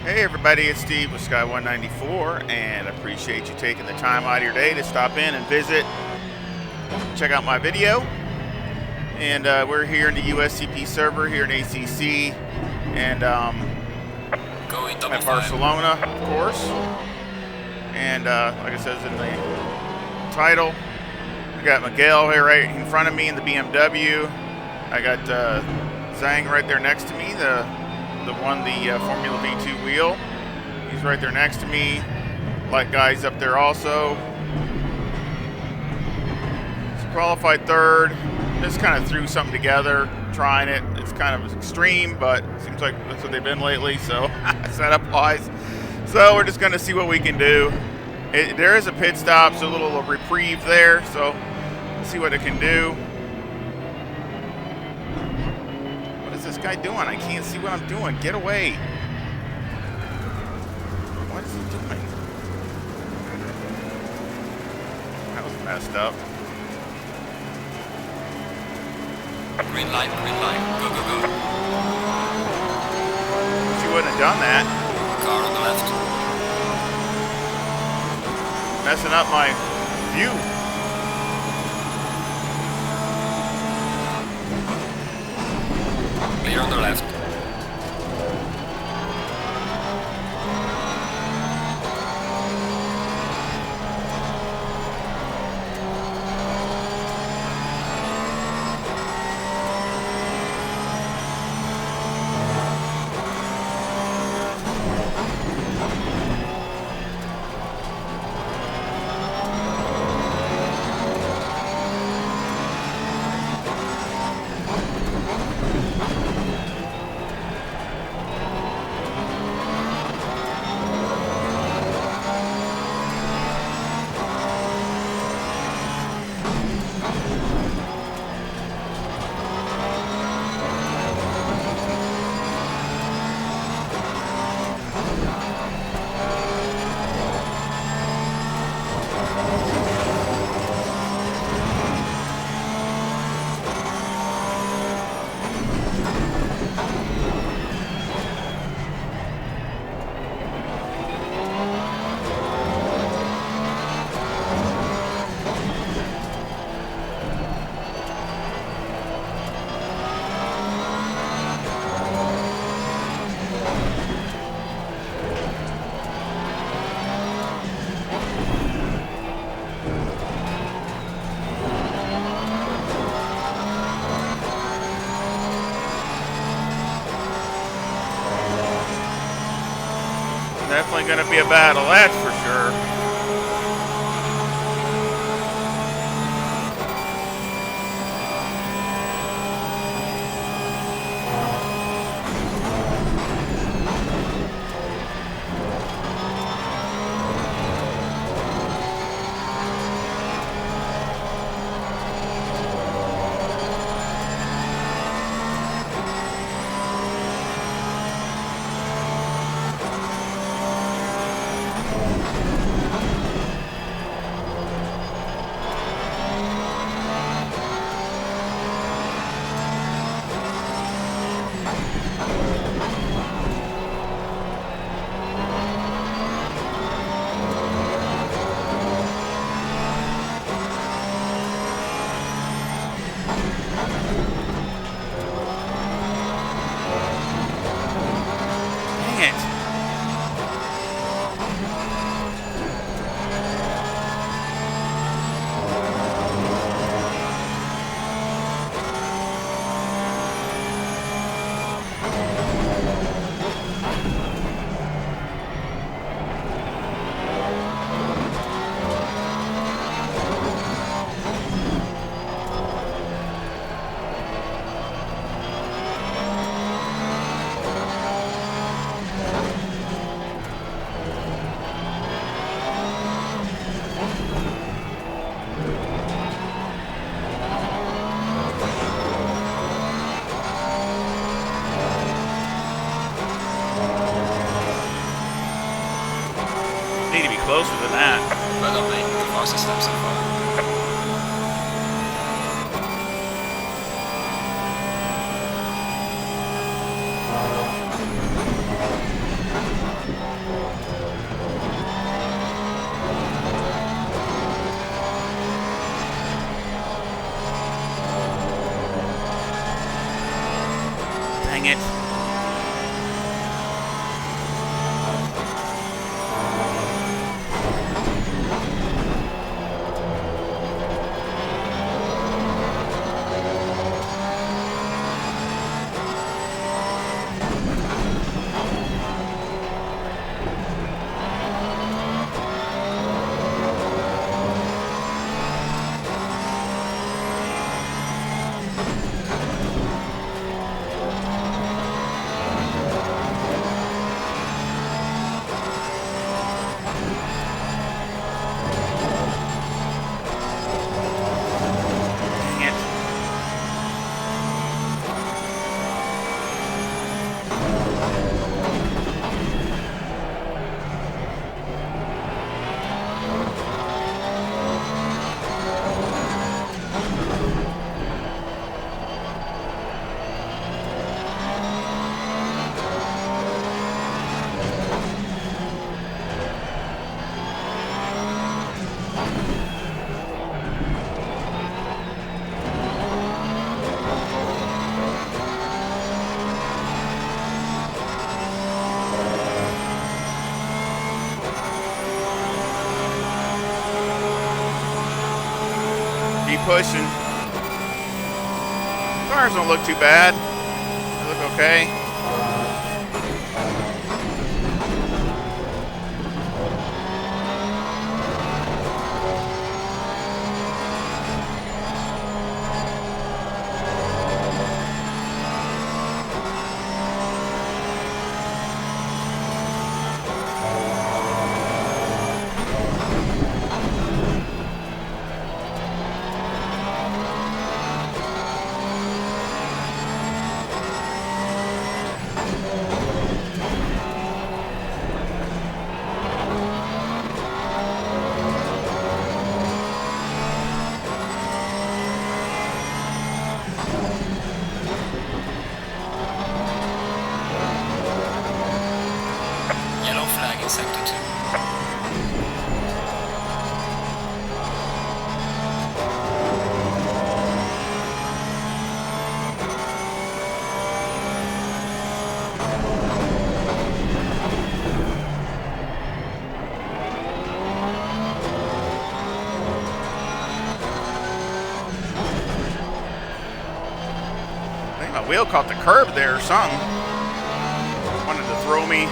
Hey everybody, it's Steve with Sky 194, and I appreciate you taking the time out of your day to stop in and visit, check out my video. And we're here in the USCP server here in ACC, and at Barcelona, of course. And like it says in the title, I got Miguel here right in front of me in the BMW. I got Zhang right there next to me, the Formula V2 wheel. He's right there next to me. Light guy's up there also. He's qualified third. Just kind of threw something together, trying it. It's kind of extreme, but it seems like that's what they've been lately, so setup-wise. So we're just going to see what we can do. There is a pit stop, so a little reprieve there, so let's see what it can do. What is this guy doing? I can't see what I'm doing. Get away. What is he doing? That was messed up. Green light, go, go, go. She wouldn't have done that. Car on the left. Messing up my view. Clear on the left. Definitely going to be a battle, that's for sure. Need to be closer than that. Well done, mate. The fastest step so far. Dang it. Keep pushing. Cars don't look too bad. They look okay. Yellow flag in sector 2. I think my wheel caught the curb there or something. Wanted to throw me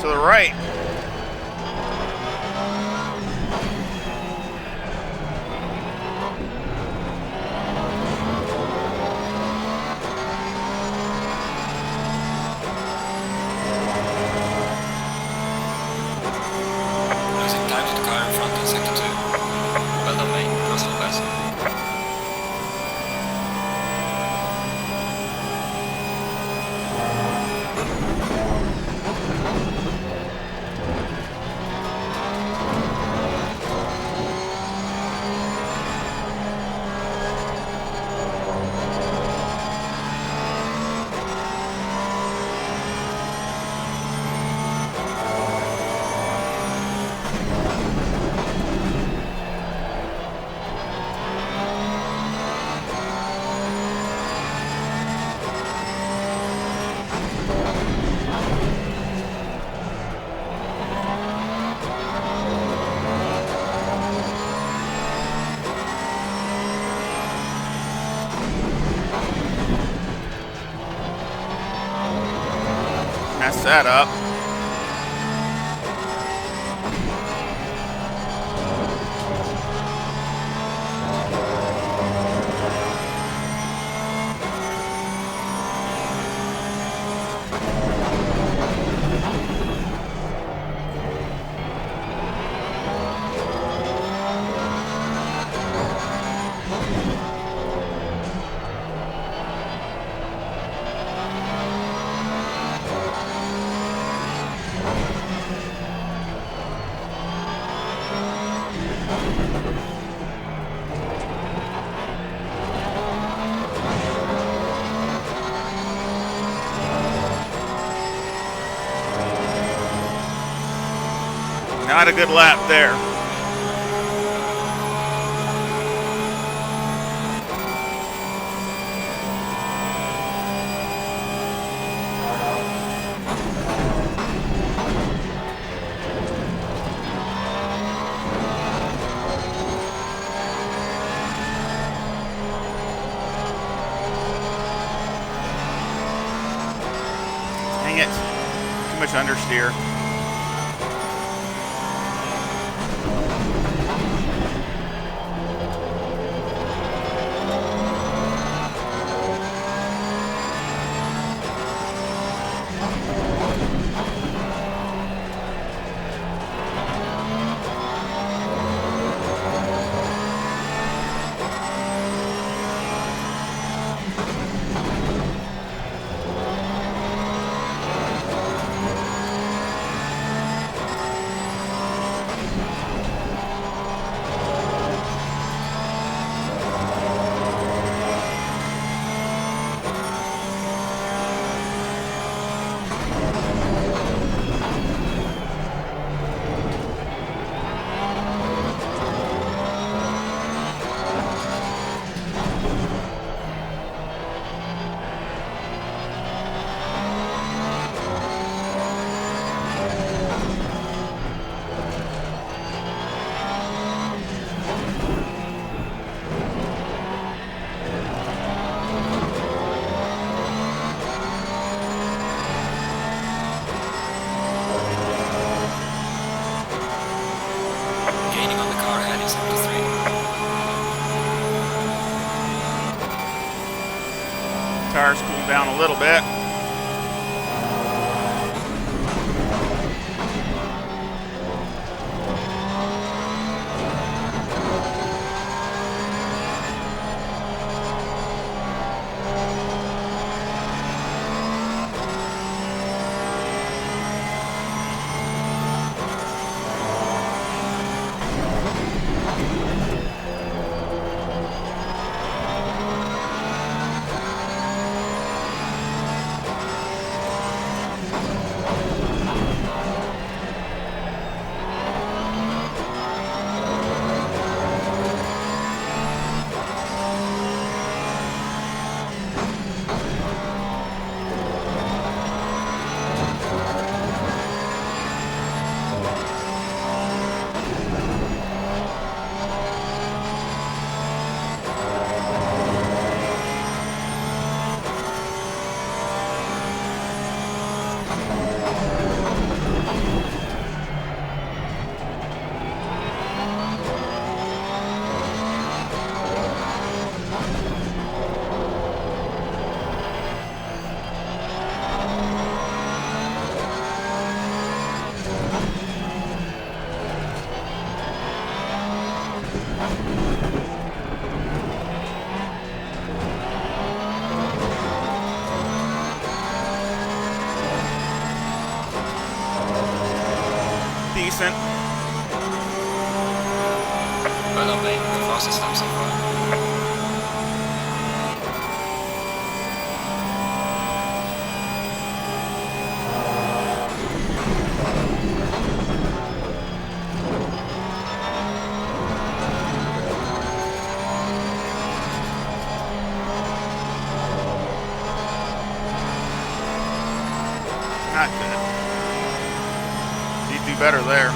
to the right. Losing time to the car in front in sector 2. Well done, mate. Cross all best. Mess that up. Not a good lap there. Dang it. Too much understeer. Gaining on the car ahead in sector 3. Tires cool down a little bit. Decent. Well done, mate. The fastest lap so far. Not good. You'd do better there.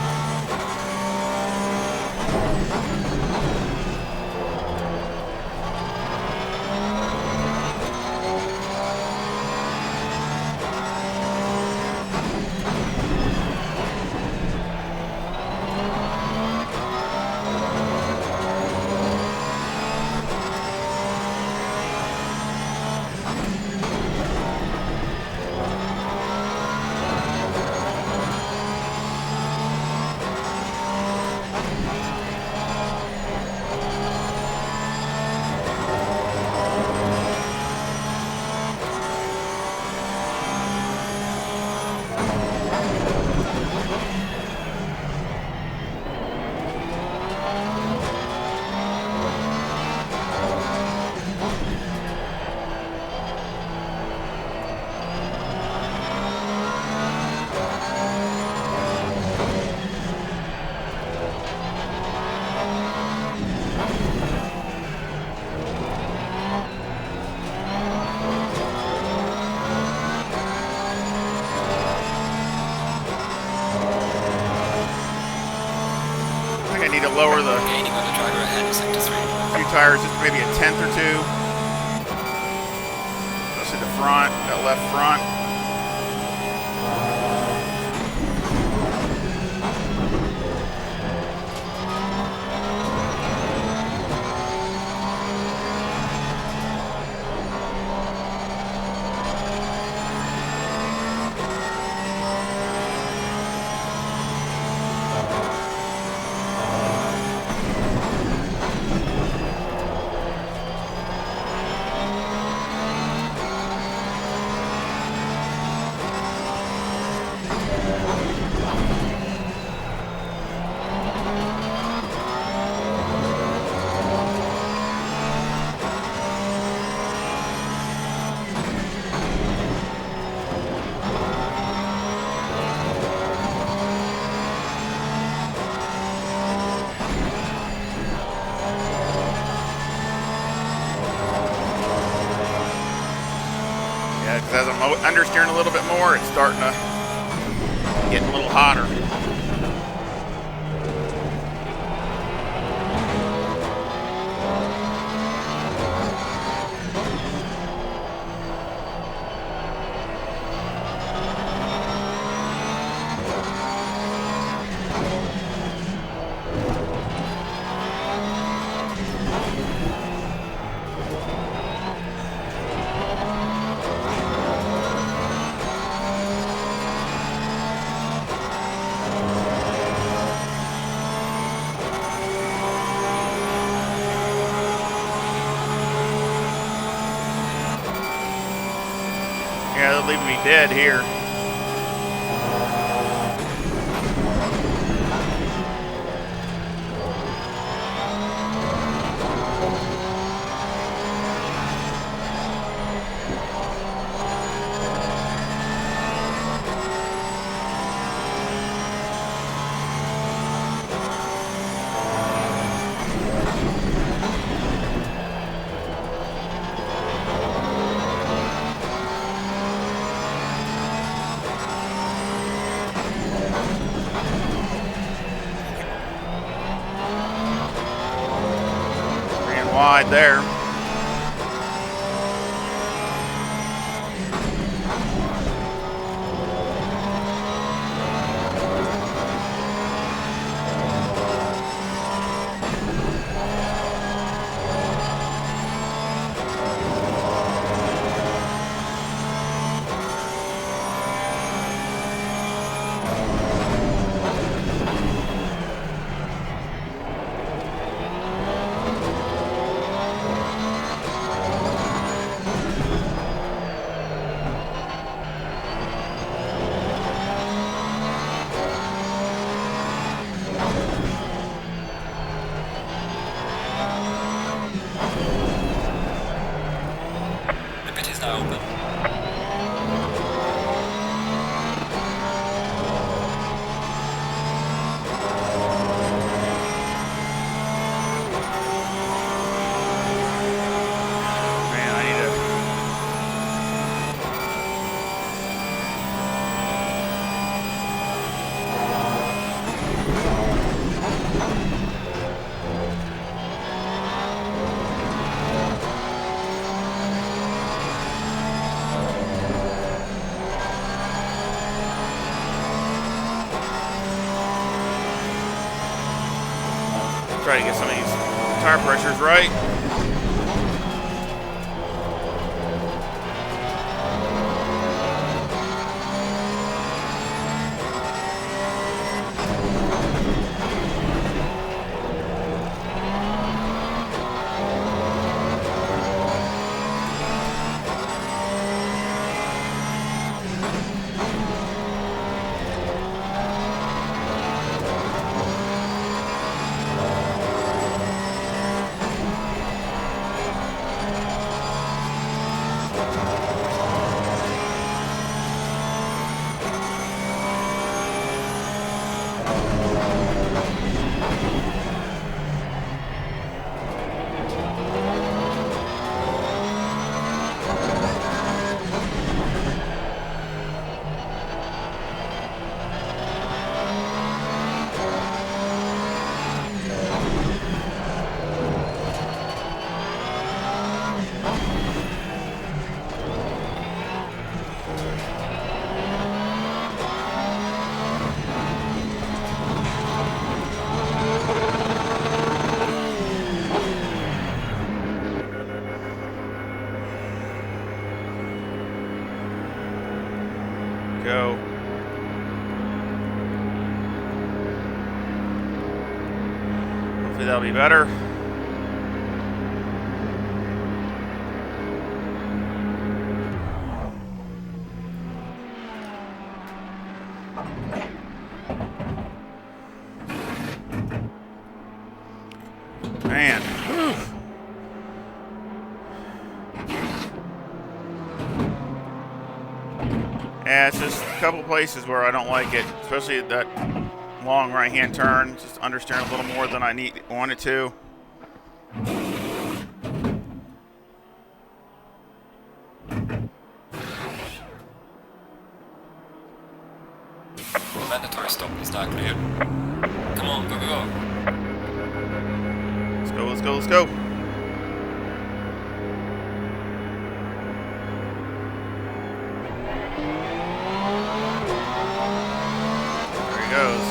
I need to lower the Gaining on the driver ahead in sector 3. few tires, just maybe a tenth or two. Especially the front, that left front. as I'm understeering a little bit more, it's starting to get a little hotter. Yeah, they're leaving me dead here. Ran wide there. The pit is now open. Man, I need to. Try to get some of these tire pressures right. Go. Hopefully that'll be better. Man. Whew. Yeah, it's just a couple places where I don't like it, especially that long right-hand turn. Just understeering a little more than I wanted to. Mandatory stop is now clear. Come on, go, go, go. Let's go, let's go, let's go. There he goes.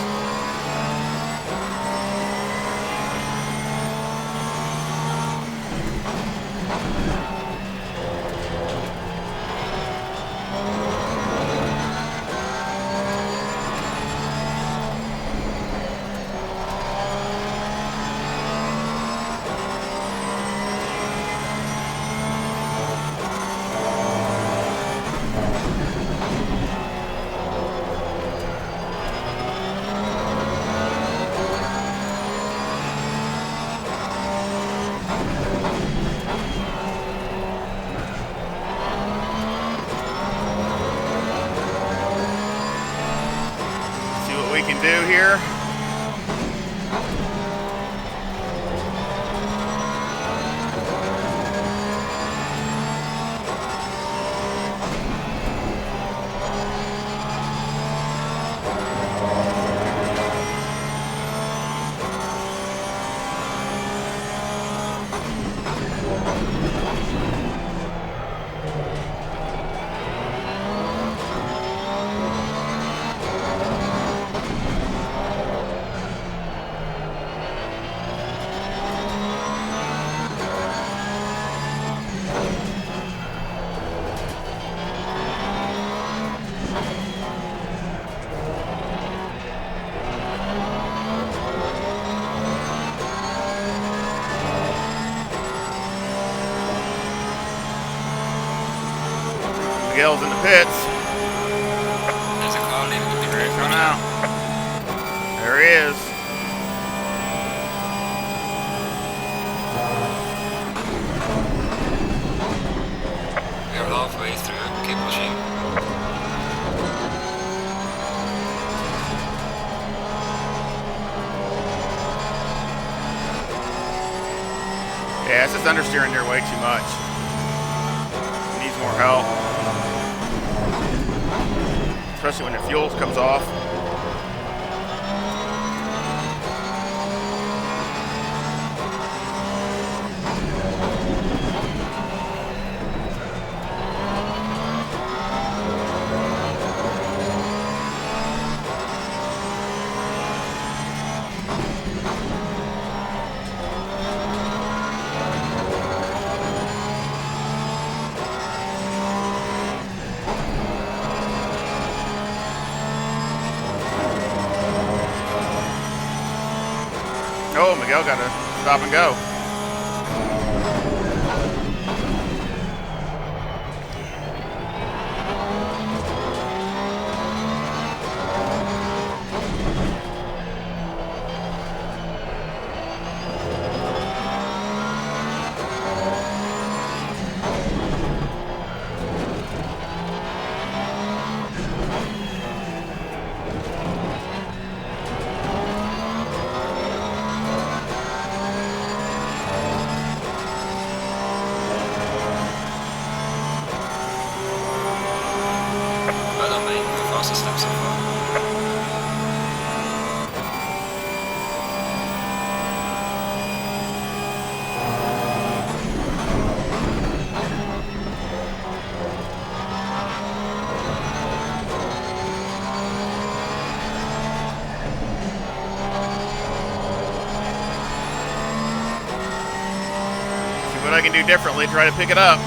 We can do here. Miguel's in the pits. There's a car leaving the pit There lane he is right now. There he is. We are halfway through. Keep pushing. Yeah, it's just understeering there way too much. Needs more help. Especially when the fuel comes off. Oh, Miguel got to stop and go. Well done, mate. The fastest lap so far. See what I can do differently, try to pick it up.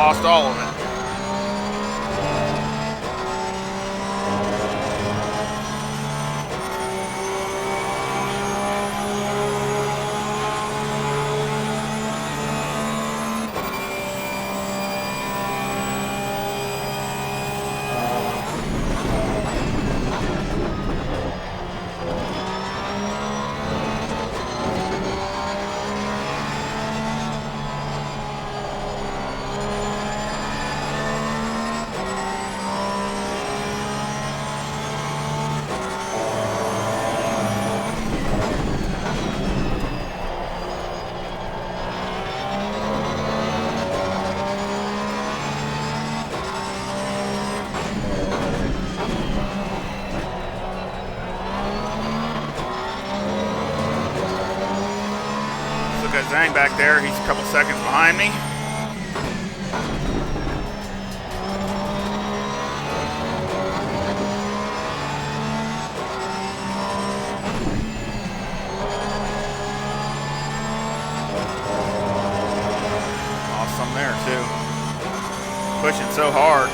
lost all of it. Zhang back there, he's a couple seconds behind me. Lost some there too. Pushing so hard.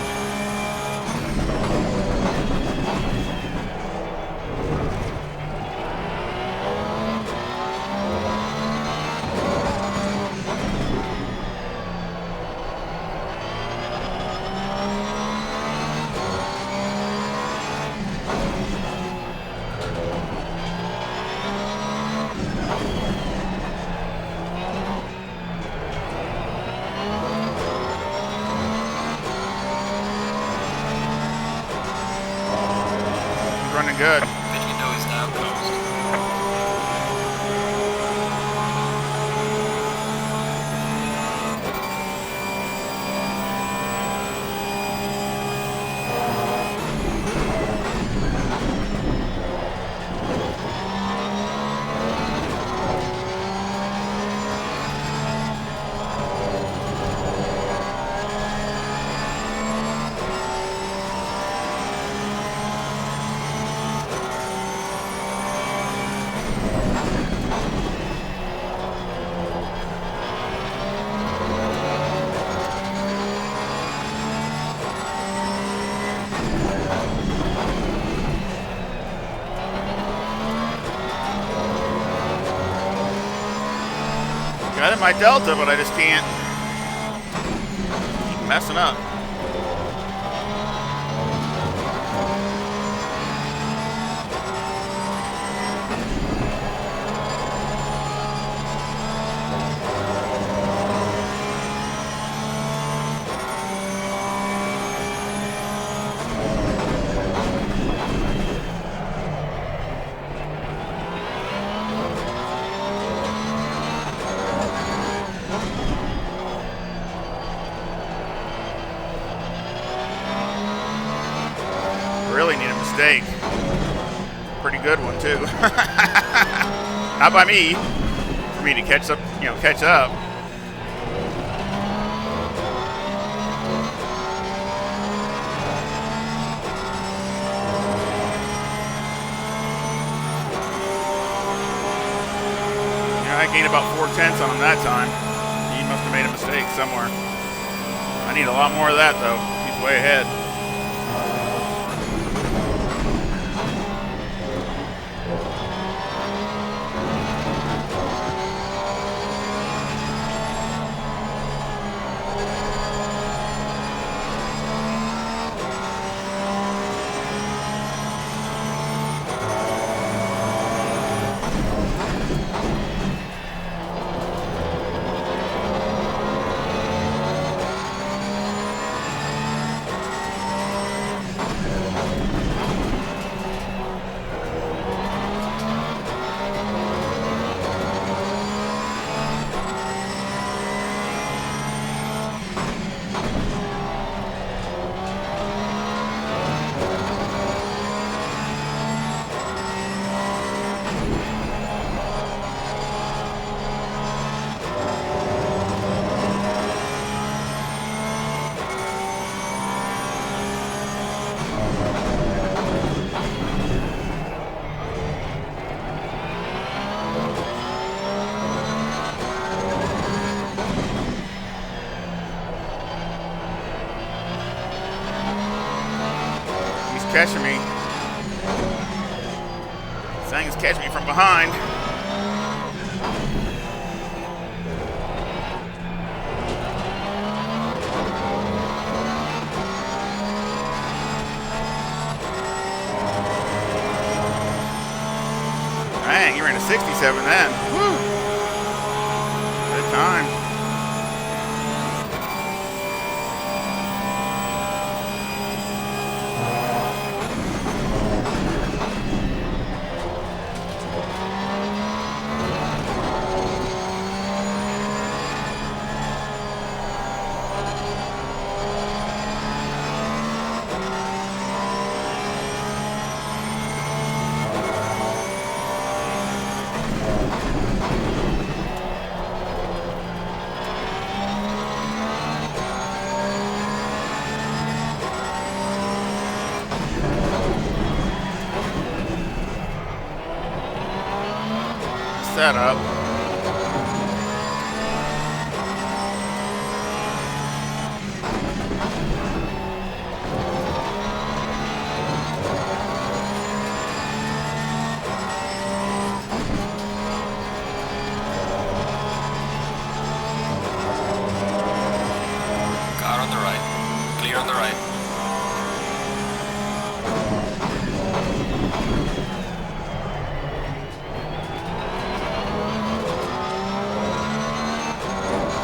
Running good. Pit window is now closed. Got in my Delta, but I just can't keep messing up. Really need a mistake. Pretty good one too. Not by me. For me to catch up, catch up. I gained about 4/10 on him that time. He must have made a mistake somewhere. I need a lot more of that though. He's way ahead. catching me. This thing is catching me from behind. Dang, you ran a 67 then. Woo! Good time. Set up. Car on the right. Clear on the right.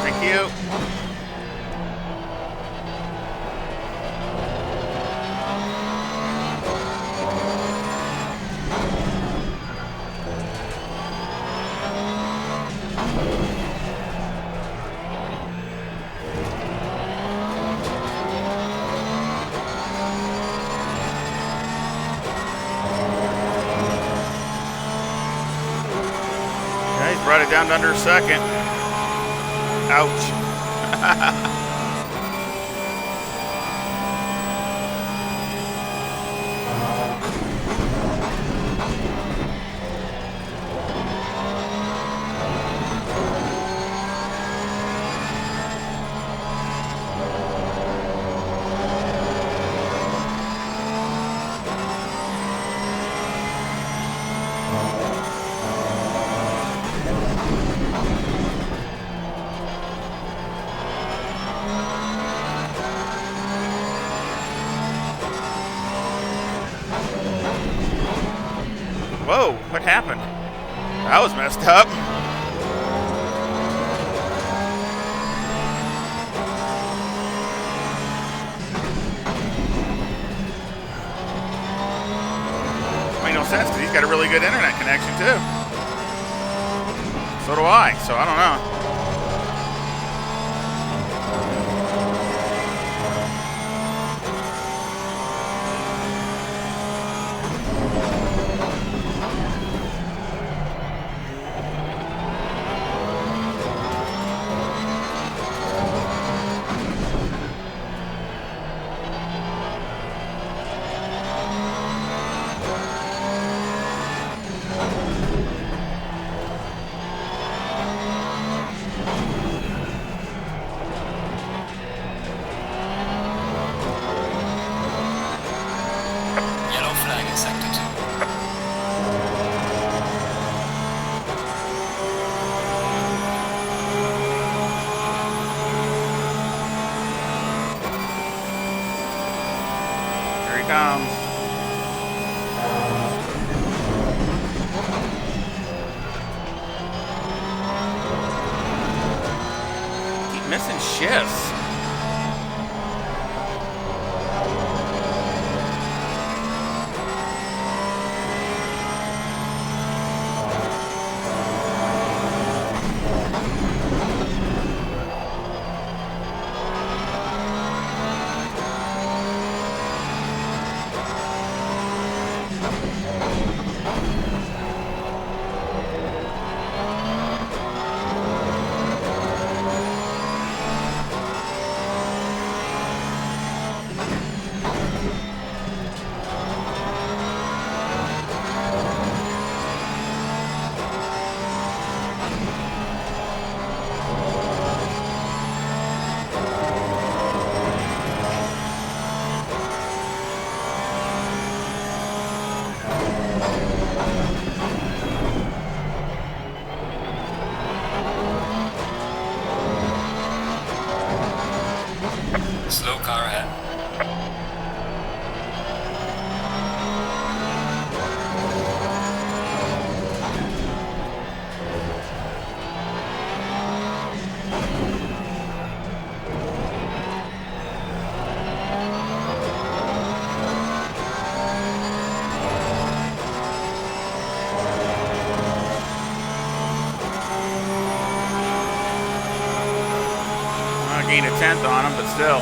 Thank you. Okay, he's brought it down to under a second. Ouch. Whoa, what happened? That was messed up. Made no sense because he's got a really good internet connection too. So do I, so I don't know. Yellow flag in sector 2. Here he comes. Keep missing shifts. gain a tenth on him, but still.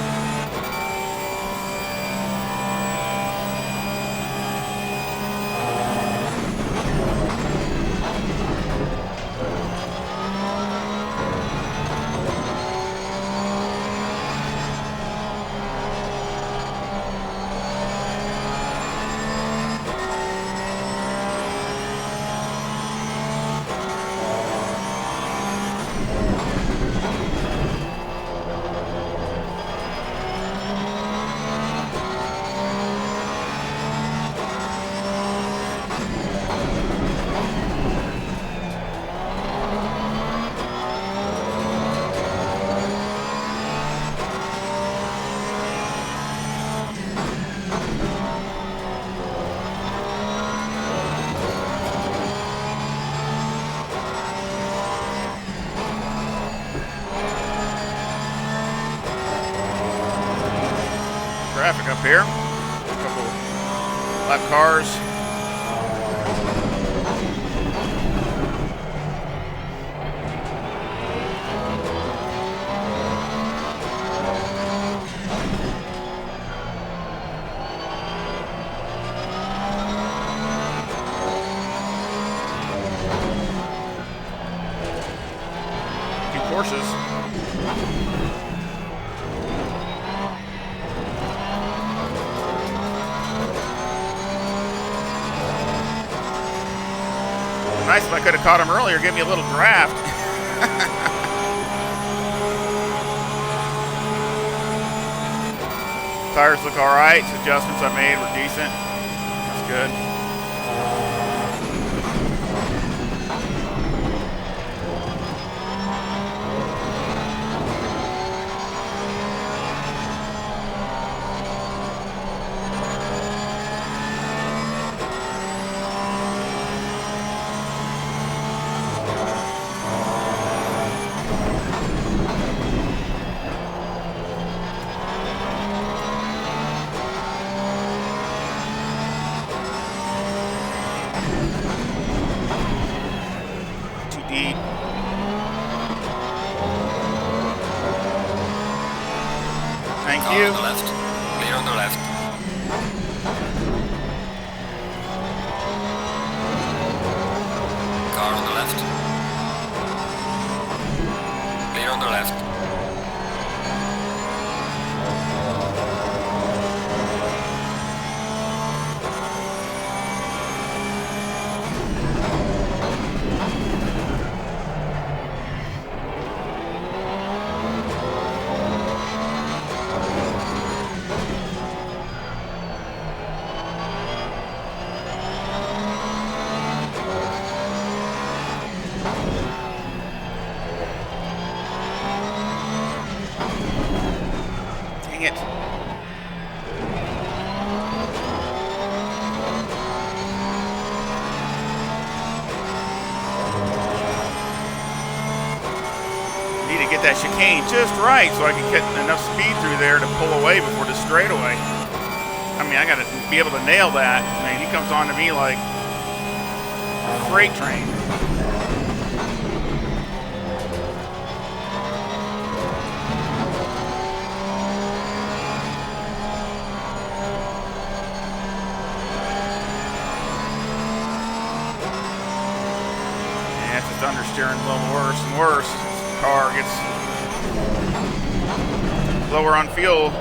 Traffic up here. A couple lap cars. A few Porsches. Nice if I could have caught him earlier, give me a little draft. Tires look all right. Adjustments I made were decent. That's good. Thank you. On the left. Clear on the left. Car on the left. Clear on the left. Dang it. Need to get that chicane just right so I can get enough speed through there to pull away before the straightaway. I mean, I got to be able to nail that. I mean, he comes on to me like a freight train. It's understeering a little worse and worse as the car gets lower on fuel.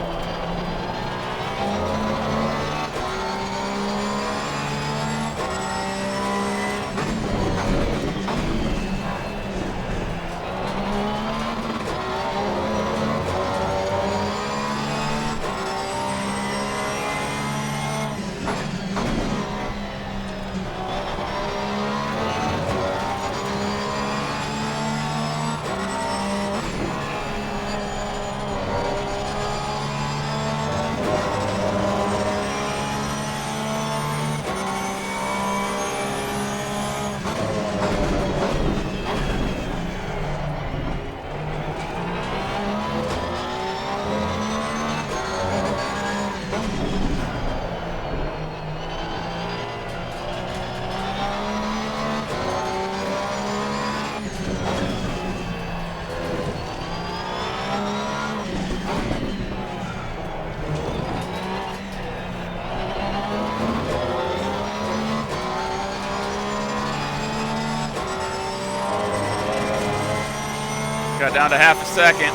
Got down to half a second.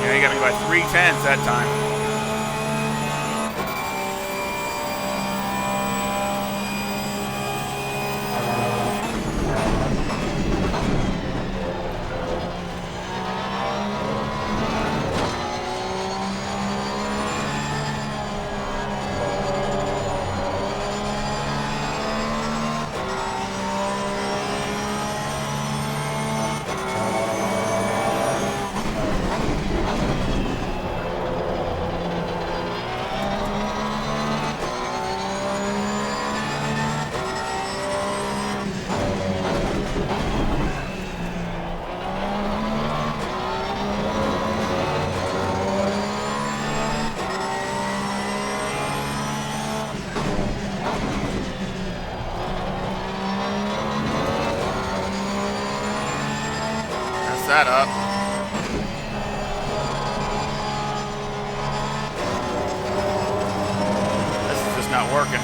Yeah, he got me by 3/10 that time. That up. This is just not working.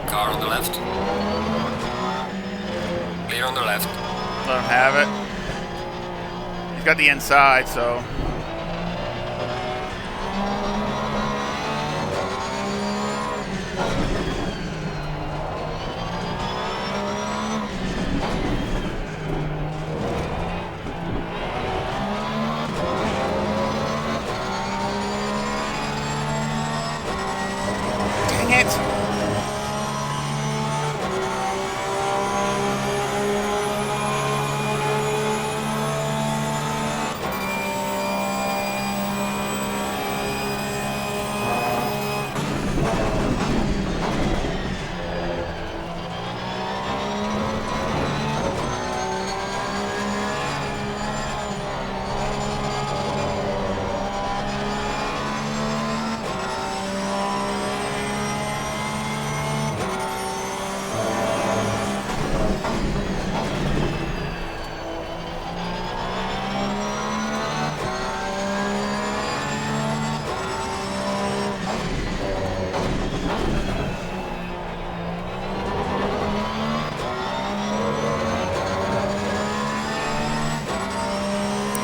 Car on the left. Clear on the left. Let him have it. He's got the inside, so.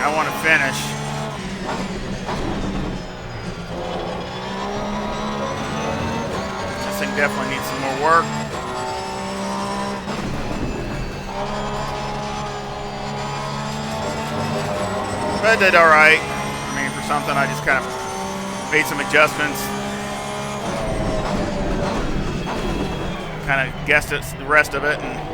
I want to finish. This thing definitely needs some more work. But I did all right. I mean, for something, I just kind of made some adjustments. Kind of guessed it, the rest of it, and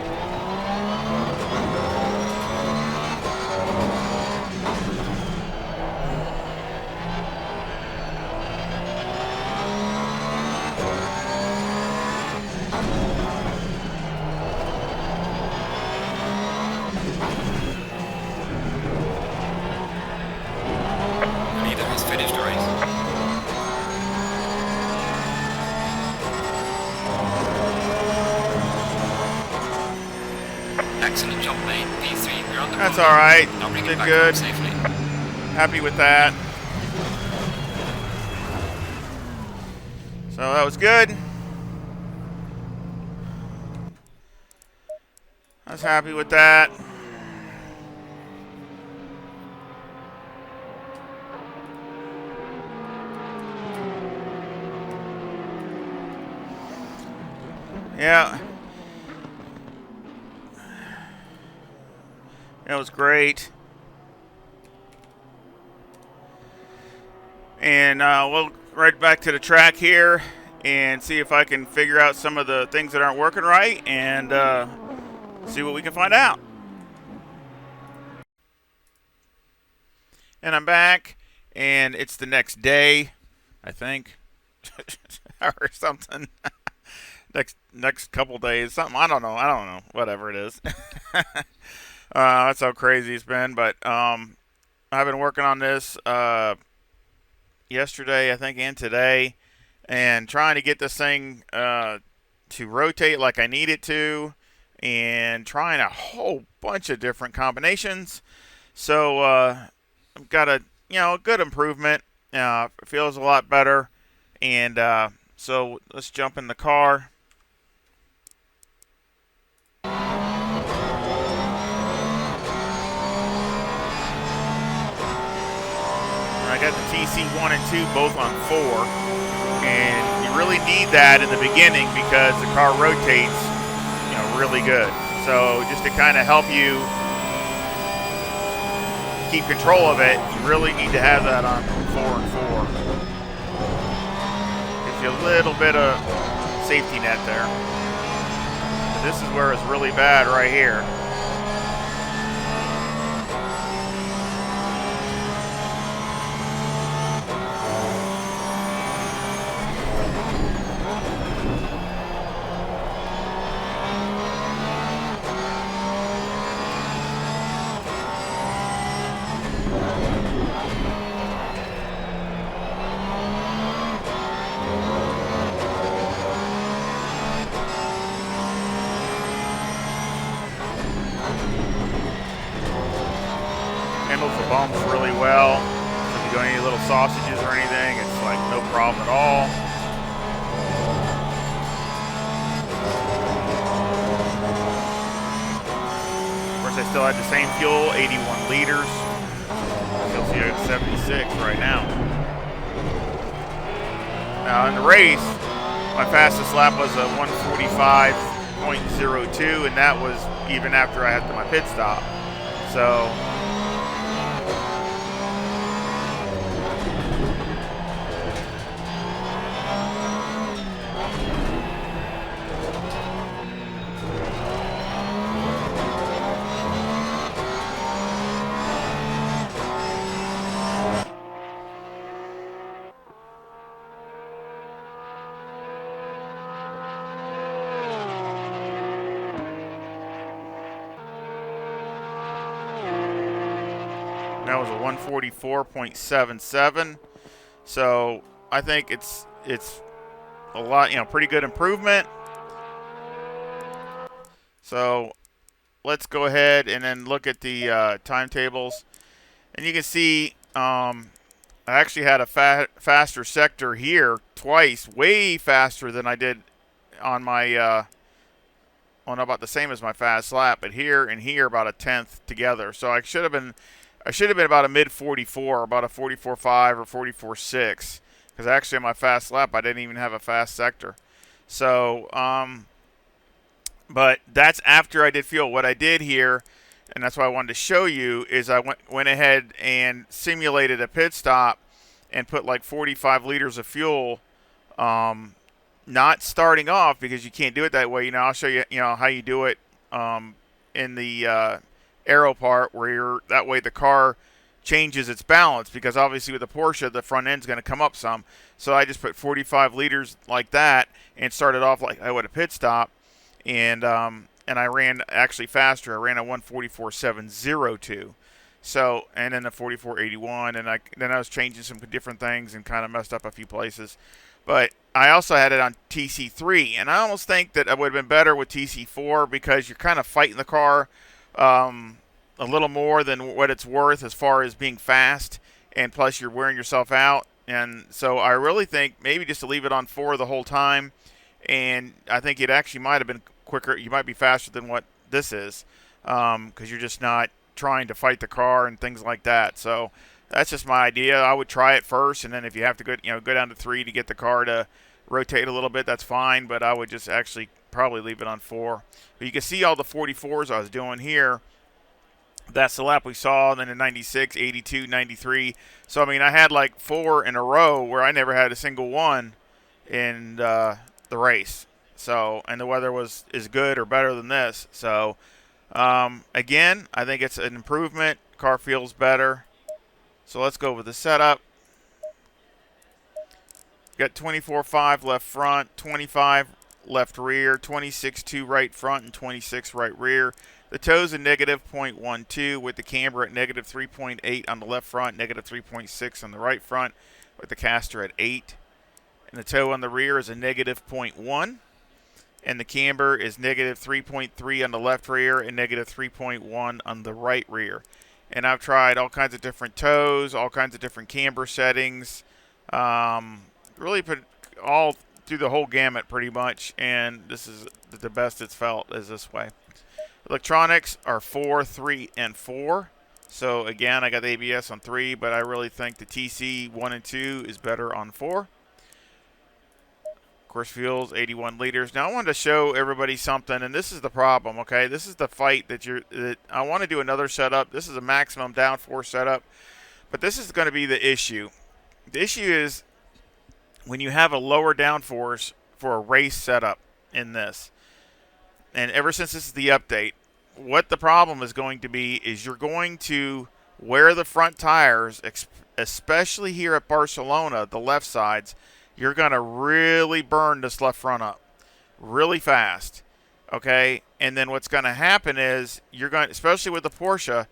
Finished the race. Excellent job, mate. P3, we're on the that's all right. Now bring it Did back good. Safely. Happy with that. So that was good. I was happy with that. Yeah. It was great. And we'll right back to the track here and see if I can figure out some of the things that aren't working right and see what we can find out. And I'm back, and it's the next day, I think, or something. next couple days, something. I don't know. Whatever it is. That's how crazy it's been. But I've been working on this yesterday, I think, and today, and trying to get this thing to rotate like I need it to, and trying a whole bunch of different combinations. So I've got a good improvement. It feels a lot better, and So let's jump in the car. I got the TC1 and 2 both on 4, and you really need that in the beginning because the car rotates, really good. So just to kind of help you keep control of it, you really need to have that on 4 and 4. Gives you a little bit of safety net there. But this is where it's really bad right here. Handles the bumps really well. So if you do any little sausages or anything, it's like no problem at all. Of course, I still had the same fuel, 81 liters. Still see I got 76 right now. Now in the race, my fastest lap was a 1:45.02, and that was even after I had my pit stop. So that was a 144.77. So I think it's a lot, pretty good improvement. So let's go ahead and then look at the timetables, and you can see I actually had a faster sector here twice, way faster than I did on my well, about the same as my fast lap, but here and here about a tenth together. So I should have been about a mid 44, about a 44.5 or 44.6, because actually on my fast lap I didn't even have a fast sector. So but that's after I did fuel. What I did here, and that's why I wanted to show you, is I went ahead and simulated a pit stop and put like 45 liters of fuel, not starting off, because you can't do it that way. I'll show you, how you do it in the aero part, where that way the car changes its balance, because obviously with the Porsche the front end's going to come up some. So I just put 45 liters like that and started off like I would a pit stop, and I ran actually faster. I ran a 1:44.702. So, and then a 44.81, and then I was changing some different things and kind of messed up a few places. But I also had it on TC3, and I almost think that it would have been better with TC4, because you're kind of fighting the car a little more than what it's worth as far as being fast, and plus you're wearing yourself out. And so I really think maybe just to leave it on 4 the whole time, and I think it actually might have been quicker. You might be faster than what this is, because you're just not trying to fight the car and things like that. So that's just my idea. I would try it first, and then if you have to go down to 3 to get the car to rotate a little bit, that's fine. But I would just actually probably leave it on 4. But you can see all the 44s I was doing here. That's the lap we saw, and then in 96, 82, 93. So I mean, I had like 4 in a row where I never had a single one in the race. So, and the weather is good or better than this. So again, I think it's an improvement. Car feels better. So let's go over the setup. Got 24.5 left front, 25 left rear, 26.2 right front, and 26 right rear. The toes are negative 0.12 with the camber at negative 3.8 on the left front, negative 3.6 on the right front, with the caster at 8. And the toe on the rear is a negative 0.1. And the camber is negative 3.3 on the left rear and negative 3.1 on the right rear. And I've tried all kinds of different toes, all kinds of different camber settings. Really put all through the whole gamut pretty much, and this is the best it's felt is this way. Electronics are 4, 3, and 4. So again, I got the ABS on 3, but I really think the TC 1 and 2 is better on 4. Of course, fuel's 81 liters. Now I wanted to show everybody something, and this is the problem, okay? This is the fight that I want to do another setup. This is a maximum downforce setup, but this is going to be the issue. The issue is when you have a lower downforce for a race setup in this, and ever since this is the update, what the problem is going to be is you're going to wear the front tires, especially here at Barcelona, the left sides, you're going to really burn this left front up really fast, okay? And then what's going to happen is you're going, especially with the Porsche,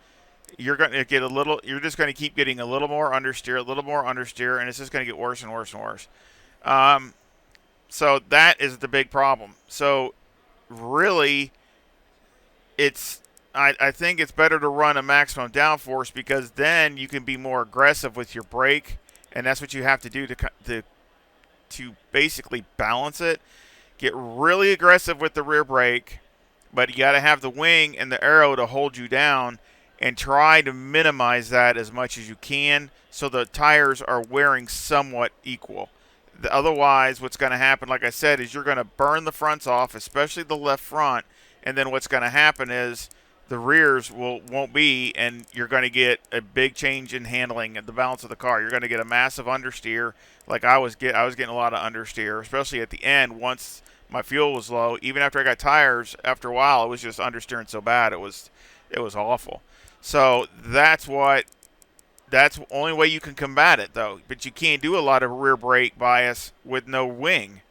you're going to get a little, you're just going to keep getting a little more understeer, and it's just going to get worse and worse and worse. So that is the big problem. So really, I think it's better to run a maximum downforce because then you can be more aggressive with your brake, and that's what you have to do to basically balance it. Get really aggressive with the rear brake, but you got to have the wing and the aero to hold you down, and try to minimize that as much as you can so the tires are wearing somewhat equal. Otherwise, what's going to happen, like I said, is you're going to burn the fronts off, especially the left front, and then what's going to happen is the rears won't be, and you're going to get a big change in handling and the balance of the car. You're going to get a massive understeer. Like I was getting a lot of understeer, especially at the end once my fuel was low. Even after I got tires, after a while, it was just understeering so bad it was awful. So that's the only way you can combat it, though. But you can't do a lot of rear brake bias with no wing.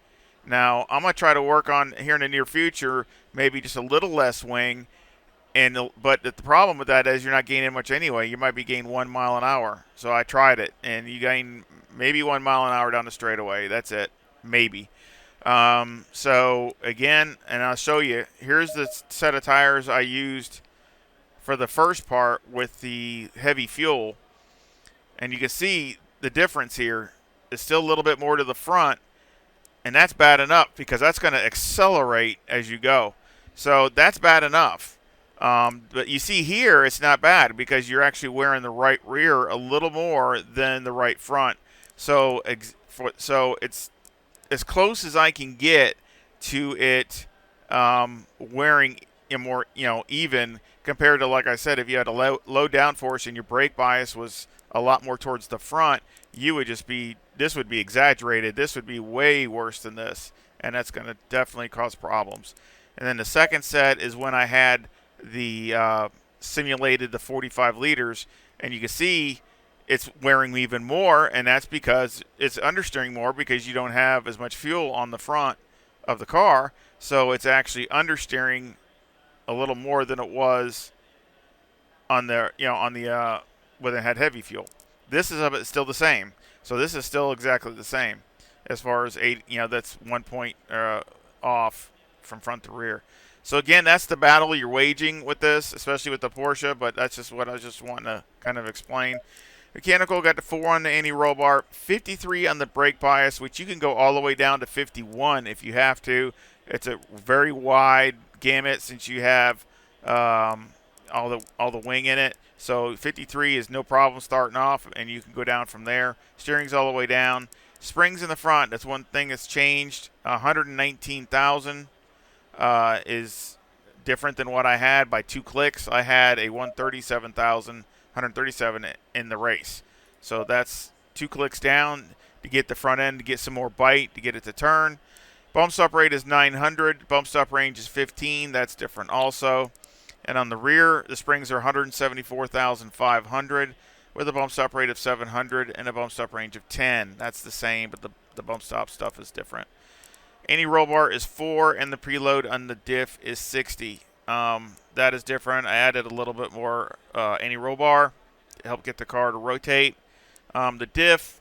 Now, I'm going to try to work on, here in the near future, maybe just a little less wing. But the problem with that is you're not gaining much anyway. You might be gaining 1 mile an hour. So I tried it, and you gain maybe 1 mile an hour down the straightaway. That's it, maybe. So, again, and I'll show you. Here's the set of tires I used for the first part with the heavy fuel. And you can see the difference here is still a little bit more to the front. And that's bad enough because that's going to accelerate as you go. So that's bad enough. But you see here it's not bad because you're actually wearing the right rear a little more than the right front. So it's as close as I can get to it wearing a more even compared to, like I said, if you had a low downforce and your brake bias was a lot more towards the front, this would be exaggerated. This would be way worse than this, and that's going to definitely cause problems. And then the second set is when I had the simulated the 45 liters, and you can see it's wearing even more, and that's because it's understeering more because you don't have as much fuel on the front of the car, so it's actually understeering a little more than it was on the when it had heavy fuel. This is still the same. So this is still exactly the same as far as that's 1 point off from front to rear. So again, that's the battle you're waging with this, especially with the Porsche, but that's just what I was just wanting to kind of explain. Mechanical got the 4 on the anti-roll bar, 53 on the brake bias, which you can go all the way down to 51 if you have to. It's a very wide gamut since you have all the wing in it. So 53 is no problem starting off, and you can go down from there. Steering's all the way down. Springs in the front, that's one thing that's changed. 119,000 is different than what I had by 2 clicks. I had a 137 in the race. So that's 2 clicks down to get the front end, to get some more bite, to get it to turn. Bump stop rate is 900. Bump stop range is 15. That's different also. And on the rear, the springs are 174,500 with a bump stop rate of 700 and a bump stop range of 10. That's the same, but the bump stop stuff is different. Anti-roll bar is 4, and the preload on the diff is 60. That is different. I added a little bit more anti-roll bar to help get the car to rotate. The diff,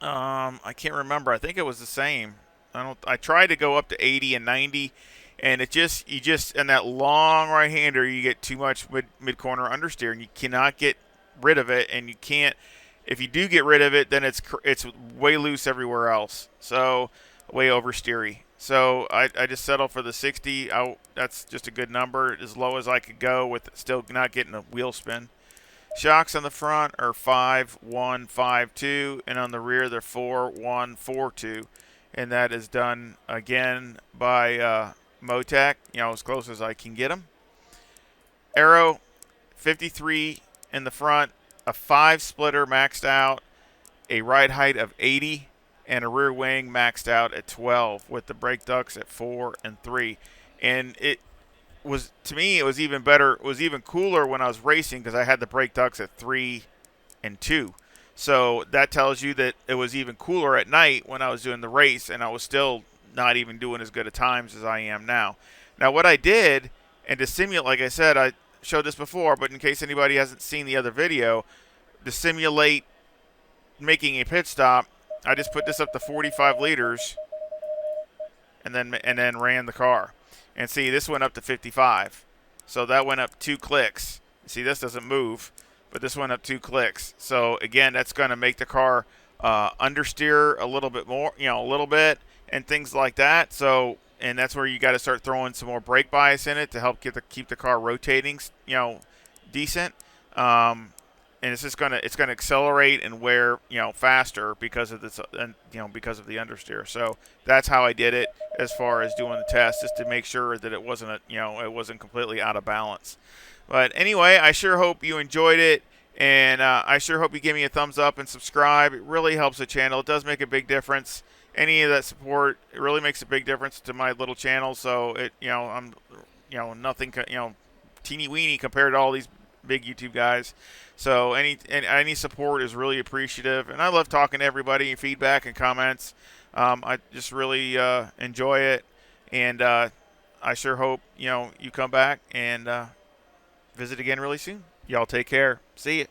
I can't remember. I think it was the same. I tried to go up to 80 and 90. And you just in that long right-hander, you get too much mid-corner understeer, and you cannot get rid of it, and you can't. If you do get rid of it, then it's way loose everywhere else. So way oversteery. So I just settle for the 60. That's just a good number, as low as I could go with still not getting a wheel spin. Shocks on the front are 5, 1, 5, 2, and on the rear they're 4, 1, 4, 2. And that is done again by Motec, as close as I can get them. Aero, 53 in the front, a 5 splitter maxed out, a ride height of 80, and a rear wing maxed out at 12 with the brake ducts at 4 and 3. And it was, to me, it was even better. It was even cooler when I was racing because I had the brake ducts at 3 and 2. So that tells you that it was even cooler at night when I was doing the race, and I was still not even doing as good of times as I am now. Now, what I did, and to simulate, like I said, I showed this before, but in case anybody hasn't seen the other video, to simulate making a pit stop, I just put this up to 45 liters and then ran the car. And see, this went up to 55. So that went up 2 clicks. See, this doesn't move, but this went up 2 clicks. So again, that's going to make the car understeer a little bit more, a little bit, and things like that. So, and that's where you got to start throwing some more brake bias in it to help keep the car rotating, decent. And it's just gonna accelerate and wear faster because of this, because of the understeer. So that's how I did it as far as doing the test, just to make sure that it wasn't it wasn't completely out of balance. But anyway, I sure hope you enjoyed it, and I sure hope you give me a thumbs up and subscribe. It really helps the channel. It does make a big difference. Any of that support, it really makes a big difference to my little channel. So it I'm nothing teeny weeny compared to all these big YouTube guys. So any support is really appreciative, and I love talking to everybody and feedback and comments. I just really enjoy it, and I sure hope you come back and visit again really soon. Y'all take care. See ya.